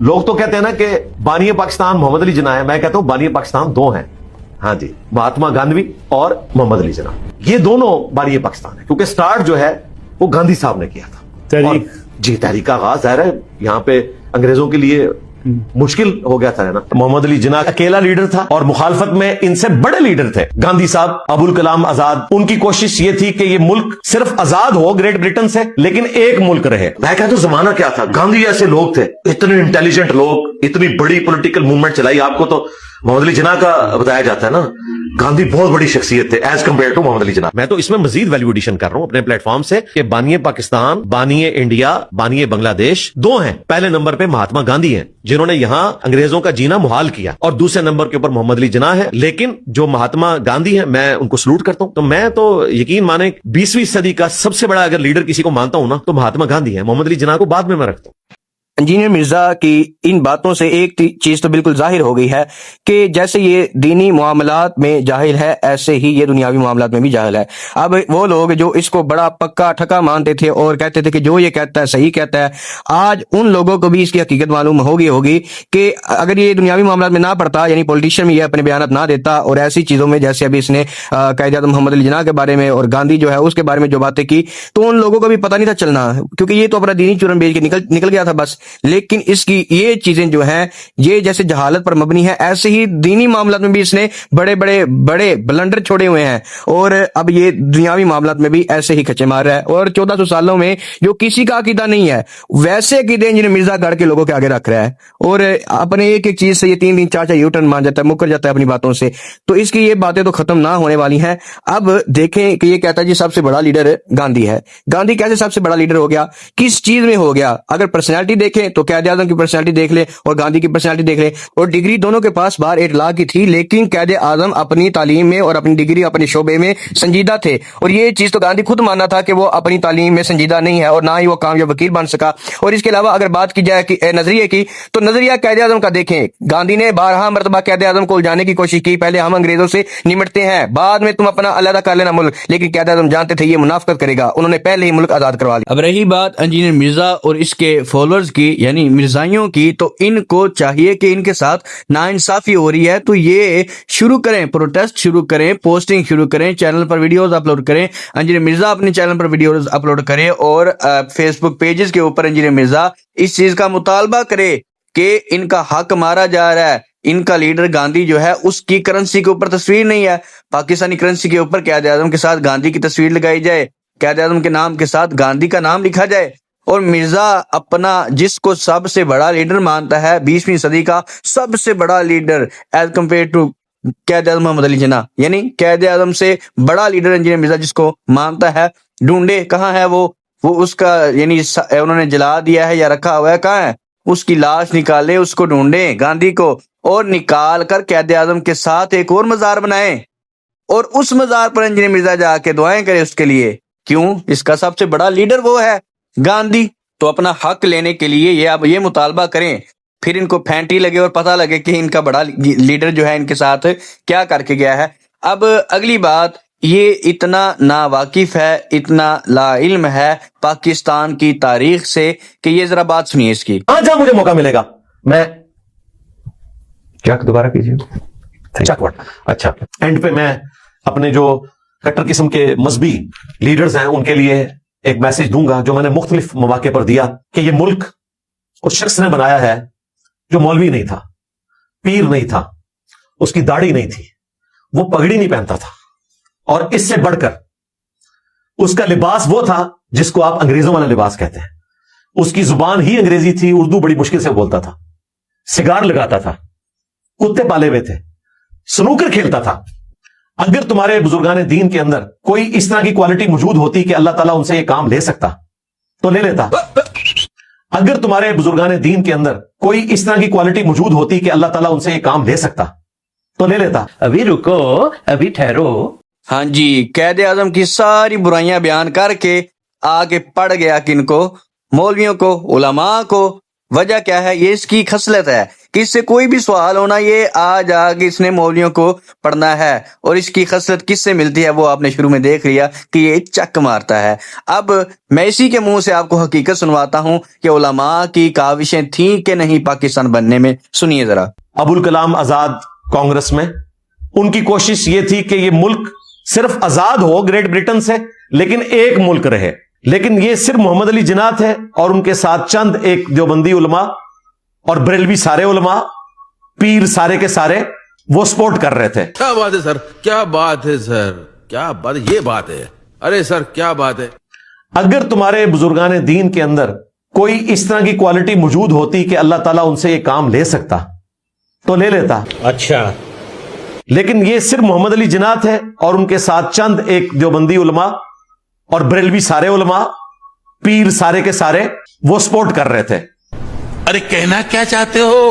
लोग तो कहते हैं ना कि बानी पाकिस्तान मोहम्मद अली जिन्ना है, मैं कहता हूं बानी पाकिस्तान दो हैं। हाँ जी, महात्मा गांधी और मोहम्मद अली जिन्ना, ये दोनों बानी पाकिस्तान है, क्योंकि स्टार्ट जो है वो गांधी साहब ने किया था। तहरीक जी, तहरीक का आगाज ज़ाहिर है यहाँ पे अंग्रेजों के लिए मुश्किल हो गया था, है ना। मोहम्मद अली जिन्ना अकेला लीडर था और मुखालफत में इनसे बड़े लीडर थे गांधी साहब, अबुल कलाम आजाद। उनकी कोशिश ये थी कि ये मुल्क सिर्फ आजाद हो ग्रेट ब्रिटेन से, लेकिन एक मुल्क रहे। मैं कहता हूं जमाना क्या था, गांधी ऐसे लोग थे, इतने इंटेलिजेंट लोग, इतनी बड़ी पॉलिटिकल मूवमेंट चलाई। आपको तो मोहम्मद अली जिन्ना का बताया जाता है ना, गांधी बहुत बड़ी शख्सियत थे as compare to Mohammad Ali Jinnah. मैं तो इसमें मजीद वैल्यू एडिशन कर रहा हूं अपने प्लेटफॉर्म से कि बानिए पाकिस्तान, बानिए इंडिया, बानिए बांग्लादेश दो हैं। पहले नंबर पे महात्मा गांधी हैं जिन्होंने यहां अंग्रेजों का जीना मुहाल किया, और दूसरे नंबर के ऊपर मोहम्मद अली जिन्ना है। लेकिन जो महात्मा गांधी हैं, मैं उनको सलूट करता हूं। तो मैं तो यकीन माने 20वीं सदी का सबसे बड़ा अगर लीडर किसी को मानता हूं ना, तो महात्मा गांधी है। मोहम्मद अली जिन्ना को बाद में मैं रखता हूं। इंजीनियर मिर्जा की इन बातों से एक चीज तो बिल्कुल जाहिर हो गई है कि जैसे ये दीनी मामलात में जाहिल है, ऐसे ही ये दुनियावी मामलात में भी जाहिल है। अब वो लोग जो इसको बड़ा पक्का ठका मानते थे और कहते थे कि जो ये कहता है सही कहता है, आज उन लोगों को भी इसकी हकीकत मालूम होगी कि अगर ये दुनियावी मामलात में ना पड़ता, यानी पॉलिटिशियन में ये अपने बयान ना देता और ऐसी चीजों में जैसे अभी इसने कायद-ए-आज़म मोहम्मद अली जिन्ना के बारे में और गांधी जो है उसके बारे में जो बातें की, तो उन लोगों को भी पता नहीं था चलना, क्योंकि ये तो अपना दीनी चूरन बेच के निकल गया था बस। लेकिन इसकी ये चीजें जो हैं, ये जैसे जहालत पर मबनी है, ऐसे ही दीनी मामलात में भी इसने बड़े ब्लंडर छोड़े हुए हैं, और अब ये दुनियावी मामलात में भी ऐसे ही खच्चे मार रहा है। और 1400 सालों में जो किसी का अकीदा नहीं है, वैसे अकीदे इंजीनियर मिर्जा गढ़ के लोगों के आगे रख रहा है, और अपने एक एक चीज से ये 3 दिन 4 यूटर्न मान जाता है, मुकर जाता है अपनी बातों से। तो इसकी ये बातें तो खत्म ना होने वाली हैं। अब देखें कि ये कहता है जी सबसे बड़ा लीडर गांधी है। गांधी कैसे सबसे बड़ा लीडर हो गया, किस चीज में हो गया? अगर पर्सनैलिटी देखें तो कायद-ए-आज़म की पर्सनैलिटी देख ले और गांधी की पर्सनैलिटी देख ले, और डिग्री दोनों के पास बाहर 8 लाख की थी, लेकिन कायद-ए-आज़म अपनी तालीम में और अपनी डिग्री अपने शोबे में संजीदा थे। और ये चीज तो गांधी खुद मानना था कि वो अपनी तालीम में संजीदा नहीं है और ना ही वो कामयाब वकील बन सका। और इसके अलावा अगर बात की जाए कि नजरिए की, तो नजरिया कायद-ए-आज़म का देखें, गांधी ने 12 मरतबा कायद-ए-आज़म को उलझाने की कोशिश की। पहले हम अंग्रेजों से निमटते हैं, बाद में तुम अपना अलग कर लेना मुल्क, लेकिन कायद-ए-आज़म जानते थे ये मुनाफिकत करेगा, उन्होंने पहले ही मुल्क आजाद करवा लिया। अब रही बात इंजीनियर मिर्जा और इसके फॉलोअर्स की, यानी मिर्जाइयों की, तो इनको चाहिए कि इनके साथ नाइंसाफी हो रही है तो ये शुरू करें, प्रोटेस्ट शुरू करें, पोस्टिंग शुरू करें, चैनल पर वीडियोस अपलोड करें। इंजीनियर मिर्जा अपने चैनल पर वीडियोस अपलोड करें और फेसबुक पेजेस के ऊपर इंजीनियर मिर्जा इस चीज का मुतालबा करे कि इनका हक मारा जा रहा है। इनका लीडर गांधी जो है उसकी करेंसी के ऊपर तस्वीर नहीं है, पाकिस्तानी करेंसी के ऊपर कायद-ए-आज़म के साथ गांधी की तस्वीर लगाई जाए, कायद-ए-आज़म के नाम के साथ गांधी का नाम लिखा जाए। और मिर्जा अपना जिसको सबसे बड़ा लीडर मानता है, 20वीं सदी का सबसे बड़ा leader as compare to Quaid-e-Azam Mohammad Ali Jinnah, यानी कायद-ए-आज़म से बड़ा लीडर इंजीनियर मिर्जा जिसको मानता है, ढूंढे कहाँ है वो उसका, यानी उन्होंने जला दिया है या रखा हुआ है, कहाँ है, उसकी लाश निकाले, उसको ढूंढे गांधी को, और निकाल कर कायद-ए-आज़म के साथ एक और मजार बनाए और उस मजार पर इंजीनियर मिर्जा जाके दुआएं करे उसके लिए। क्यों? इसका सबसे बड़ा लीडर वो है गांधी। तो अपना हक लेने के लिए ये मुतालबा करें, फिर इनको फैंटी लगे और पता लगे कि इनका बड़ा लीडर जो है इनके साथ क्या करके गया है। अब अगली बात, ये इतना नावाकिफ है, इतना लाइल्म है पाकिस्तान की तारीख से कि ये जरा बात सुनिए इसकी। आज जहां मुझे मौका मिलेगा मैं चक दोबारा कीजिए, चक। अच्छा, एंड पे मैं अपने जो कट्टर किस्म के मजहबी लीडर्स हैं उनके लिए एक मैसेज दूंगा, जो मैंने मुख्तलिफ मौके पर दिया, कि ये मुल्क उस शख्स ने बनाया है जो मौलवी नहीं था, पीर नहीं था, उसकी दाढ़ी नहीं थी, वो पगड़ी नहीं पहनता था, और इससे बढ़कर उसका लिबास वो था जिसको आप अंग्रेजों वाला लिबास कहते हैं। उसकी जुबान ही अंग्रेजी थी, उर्दू बड़ी मुश्किल से बोलता था, सिगार लगाता था, कुत्ते पाले हुए थे, स्नूकर खेलता था। अगर तुम्हारे बुजुर्गान दीन के अंदर कोई इस तरह की क्वालिटी मौजूद होती कि अल्लाह ताला उनसे ये काम ले सकता तो ले लेता। अगर तुम्हारे बुजुर्गान दीन के अंदर कोई इस तरह की क्वालिटी मौजूद होती कि अल्लाह ताला उनसे ये काम ले सकता तो ले लेता। अभी रुको, अभी ठहरो। हाँ जी, कायद-ए-आज़म की सारी बुराइयां बयान करके आगे पड़ गया किनको? मौलवियों को, उलमा को। वजह क्या है? ये इसकी खसलत है, کہ اس سے کوئی بھی سوال ہونا یہ آج آگے اس نے مولویوں کو پڑھنا ہے، اور اس کی خصلت کس سے ملتی ہے وہ آپ نے شروع میں دیکھ لیا کہ یہ چک مارتا ہے۔ اب میں اسی کے منہ سے آپ کو حقیقت سنواتا ہوں کہ علماء کی کاوشیں تھیں کہ نہیں پاکستان بننے میں۔ سنیے ذرا۔ ابوالکلام آزاد کانگریس میں ان کی کوشش یہ تھی کہ یہ ملک صرف آزاد ہو گریٹ برٹن سے، لیکن ایک ملک رہے، لیکن یہ صرف محمد علی جناح تھے اور ان کے ساتھ چند ایک دیوبندی علماء اور بریلوی سارے علماء، پیر سارے کے سارے، وہ سپورٹ کر رہے تھے۔ کیا بات ہے سر، کیا بات ہے سر، کیا بات ہے، یہ بات ہے، ارے سر کیا بات ہے۔ اگر تمہارے بزرگان دین کے اندر کوئی اس طرح کی کوالٹی موجود ہوتی کہ اللہ تعالیٰ ان سے یہ کام لے سکتا تو لے لیتا۔ اچھا، لیکن یہ صرف محمد علی جناح تھے اور ان کے ساتھ چند ایک دیوبندی علماء اور بریلوی سارے علماء، پیر سارے کے سارے، وہ سپورٹ کر رہے تھے۔ ارے کہنا کیا چاہتے ہو؟